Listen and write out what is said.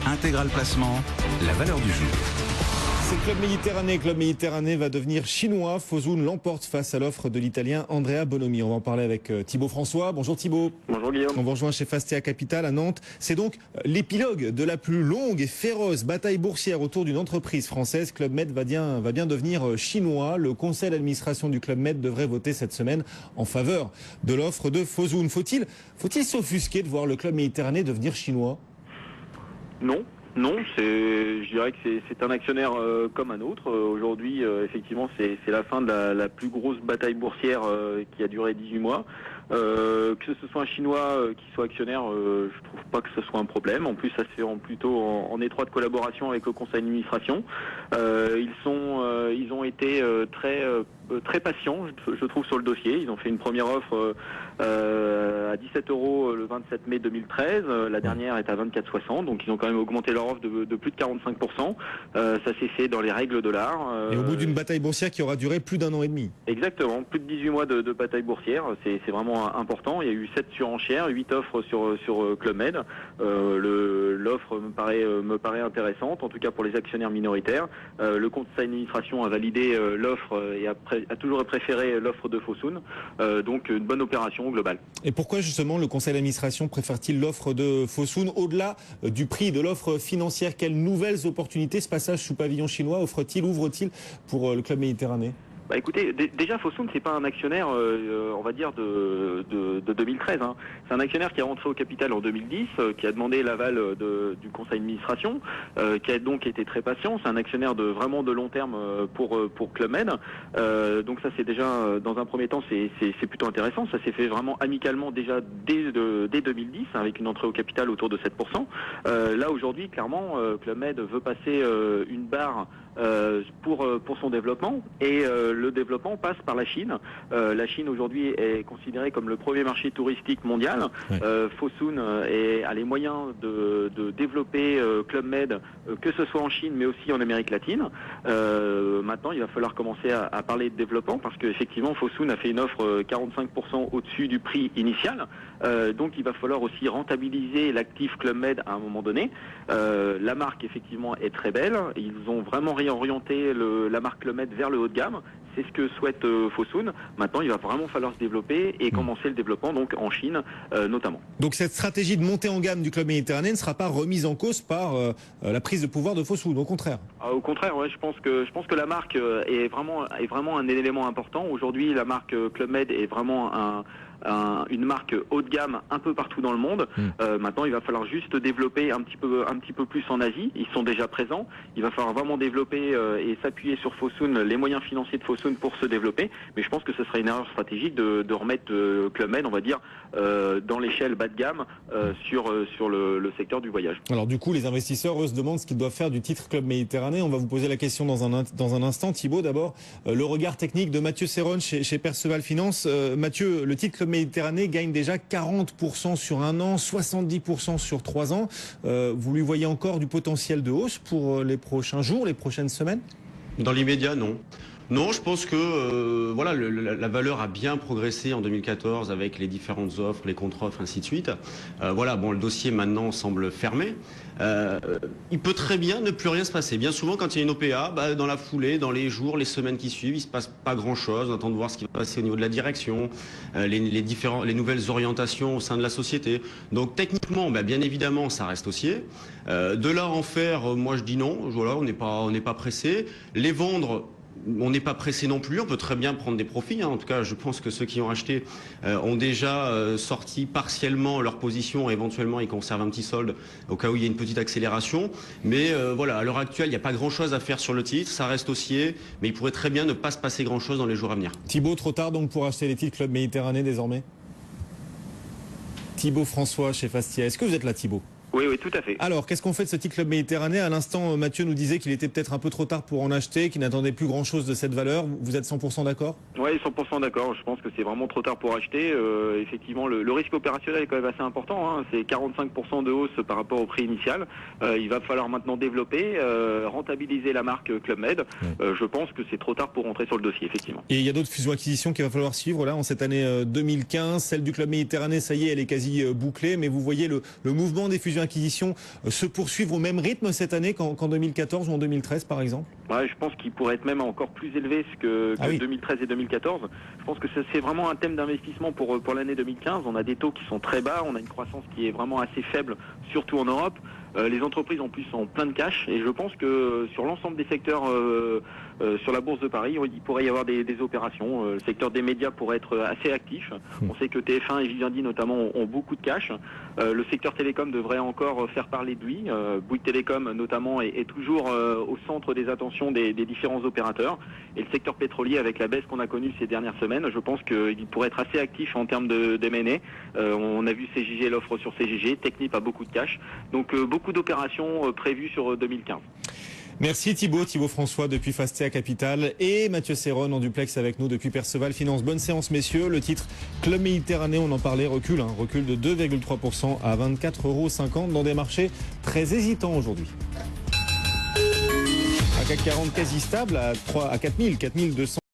Intégral Placement, la valeur du jour. C'est Club Méditerranée. Club Méditerranée va devenir chinois. Fosun l'emporte face à l'offre de l'Italien Andrea Bonomi. On va en parler avec Thibaut François. Bonjour Thibaut. Bonjour Guillaume. On vous rejoint chez Fastea Capital à Nantes. C'est donc l'épilogue de la plus longue et féroce bataille boursière autour d'une entreprise française. Club Med va bien devenir chinois. Le conseil d'administration du Club Med devrait voter cette semaine en faveur de l'offre de Fosun. Faut-il s'offusquer de voir le Club Méditerranée devenir chinois ? Non, je dirais que c'est un actionnaire comme un autre. Aujourd'hui, effectivement, c'est la fin de la plus grosse bataille boursière qui a duré 18 mois. Que ce soit un Chinois qui soit actionnaire, je trouve pas que ce soit un problème. En plus, ça se fait plutôt en étroite collaboration avec le conseil d'administration. Ils ont été très patients, je trouve, sur le dossier. Ils ont fait une première offre à 17 € le 27 mai 2013. La dernière est à 24,60. Donc ils ont quand même augmenté leur offre de plus de 45%. Ça s'est fait dans les règles de l'art. Et au bout d'une bataille boursière qui aura duré plus d'1 an et demi. Exactement, plus de 18 mois de bataille boursière. C'est vraiment important. Il y a eu 7 surenchères, 8 offres sur Club Med. L'offre me paraît intéressante, en tout cas pour les actionnaires minoritaires. Le conseil d'administration a validé l'offre et a toujours préféré l'offre de Fosun. Donc une bonne opération globale. Et pourquoi justement le conseil d'administration préfère-t-il l'offre de Fosun au-delà du prix de l'offre financière? Quelles nouvelles opportunités ce passage sous pavillon chinois ouvre-t-il pour le Club Méditerranée? Écoutez, déjà Fosun, c'est pas un actionnaire, on va dire de 2013. Hein. C'est un actionnaire qui est rentré au capital en 2010, qui a demandé l'aval du conseil d'administration, qui a donc été très patient. C'est un actionnaire vraiment de long terme pour Club Med. Donc ça, c'est déjà dans un premier temps, c'est plutôt intéressant. Ça s'est fait vraiment amicalement déjà dès 2010, avec une entrée au capital autour de 7%. Là aujourd'hui, clairement, Club Med veut passer une barre pour son développement, et le développement passe par la Chine. La Chine aujourd'hui est considérée comme le premier marché touristique mondial. Fosun a les moyens de développer Club Med, que ce soit en Chine mais aussi en Amérique latine. Maintenant il va falloir commencer à parler de développement, parce qu'effectivement Fosun a fait une offre 45% au-dessus du prix initial. Donc il va falloir aussi rentabiliser l'actif Club Med à un moment donné. La marque effectivement est très belle. Ils ont vraiment réorienté la marque Club Med vers le haut de gamme. C'est ce que souhaite Fosun. Maintenant, il va vraiment falloir se développer et commencer le développement donc en Chine notamment. Donc cette stratégie de montée en gamme du Club Méditerranée ne sera pas remise en cause par la prise de pouvoir de Fosun, au contraire. Au contraire, ouais, je pense que la marque est vraiment un élément important. Aujourd'hui, la marque Club Med est vraiment une marque haut de gamme un peu partout dans le monde. Maintenant, il va falloir juste développer un petit peu plus en Asie. Ils sont déjà présents. Il va falloir vraiment développer et s'appuyer sur Fosun, les moyens financiers de Fosun pour se développer. Mais je pense que ce serait une erreur stratégique de remettre Club Med, on va dire, dans l'échelle bas de gamme sur le secteur du voyage. Alors du coup, les investisseurs, eux, se demandent ce qu'ils doivent faire du titre Club Méditerranée. On va vous poser la question dans un instant. Thibaut, d'abord, le regard technique de Mathieu Serron chez Perceval Finance. Mathieu, le titre Club Méditerranée gagne déjà 40% sur un an, 70% sur 3 ans. Vous lui voyez encore du potentiel de hausse pour les prochains jours, les prochaines semaines? Dans l'immédiat, non. Non, je pense que la valeur a bien progressé en 2014 avec les différentes offres, les contre-offres, ainsi de suite. Le dossier maintenant semble fermé. Il peut très bien ne plus rien se passer. Bien souvent, quand il y a une OPA, dans la foulée, dans les jours, les semaines qui suivent, il se passe pas grand-chose. On attend de voir ce qui va passer au niveau de la direction, les nouvelles orientations au sein de la société. Donc techniquement, bien évidemment, ça reste haussier. De là à en faire, moi je dis non. Voilà, on n'est pas pressé. Les vendre, on n'est pas pressé non plus, on peut très bien prendre des profits. En tout cas, je pense que ceux qui ont acheté ont déjà sorti partiellement leur position. Éventuellement, ils conservent un petit solde au cas où il y a une petite accélération. Mais à l'heure actuelle, il n'y a pas grand-chose à faire sur le titre. Ça reste haussier, mais il pourrait très bien ne pas se passer grand-chose dans les jours à venir. Thibaut, trop tard donc pour acheter les titres Club Méditerranée désormais? Thibaut François chez Fastea. Est-ce que vous êtes là, Thibaut? Oui, tout à fait. Alors, qu'est-ce qu'on fait de ce titre Club Méditerranée? À l'instant, Mathieu nous disait qu'il était peut-être un peu trop tard pour en acheter, qu'il n'attendait plus grand-chose de cette valeur. Vous êtes 100% d'accord? Oui, 100% d'accord. Je pense que c'est vraiment trop tard pour acheter. Effectivement, le risque opérationnel est quand même assez important. Hein. C'est 45% de hausse par rapport au prix initial. Il va falloir maintenant développer, rentabiliser la marque Club Med. Je pense que c'est trop tard pour rentrer sur le dossier, effectivement. Et il y a d'autres fusions-acquisitions qu'il va falloir suivre là en cette année 2015. Celle du Club Méditerranée, ça y est, elle est quasi bouclée. Mais vous voyez le mouvement des fusions d'acquisition se poursuivre au même rythme cette année qu'en 2014 ou en 2013 par exemple? Ouais, je pense qu'il pourrait être même encore plus élevé que 2013 et 2014. Je pense que c'est vraiment un thème d'investissement pour l'année 2015. On a des taux qui sont très bas, on a une croissance qui est vraiment assez faible, surtout en Europe. Les entreprises en plus sont plein de cash et je pense que sur l'ensemble des secteurs sur la bourse de Paris, il pourrait y avoir des opérations. Le secteur des médias pourrait être assez actif. On sait que TF1 et Vivendi notamment ont beaucoup de cash. Le secteur télécom devrait encore faire parler de lui. Bouygues Télécom notamment est toujours au centre des attentions des différents opérateurs. Et le secteur pétrolier, avec la baisse qu'on a connue ces dernières semaines, je pense qu'il pourrait être assez actif en termes de M&A. On a vu CGG, l'offre sur CGG, Technip a beaucoup de cash. Donc beaucoup d'opérations prévues sur 2015. Merci Thibaut François depuis Fastea Capital et Mathieu Serron en duplex avec nous depuis Perceval Finance. Bonne séance messieurs. Le titre Club Méditerranée, on en parlait, recule de 2,3% à 24,50 € dans des marchés très hésitants aujourd'hui. Un CAC 40 quasi stable à 4200.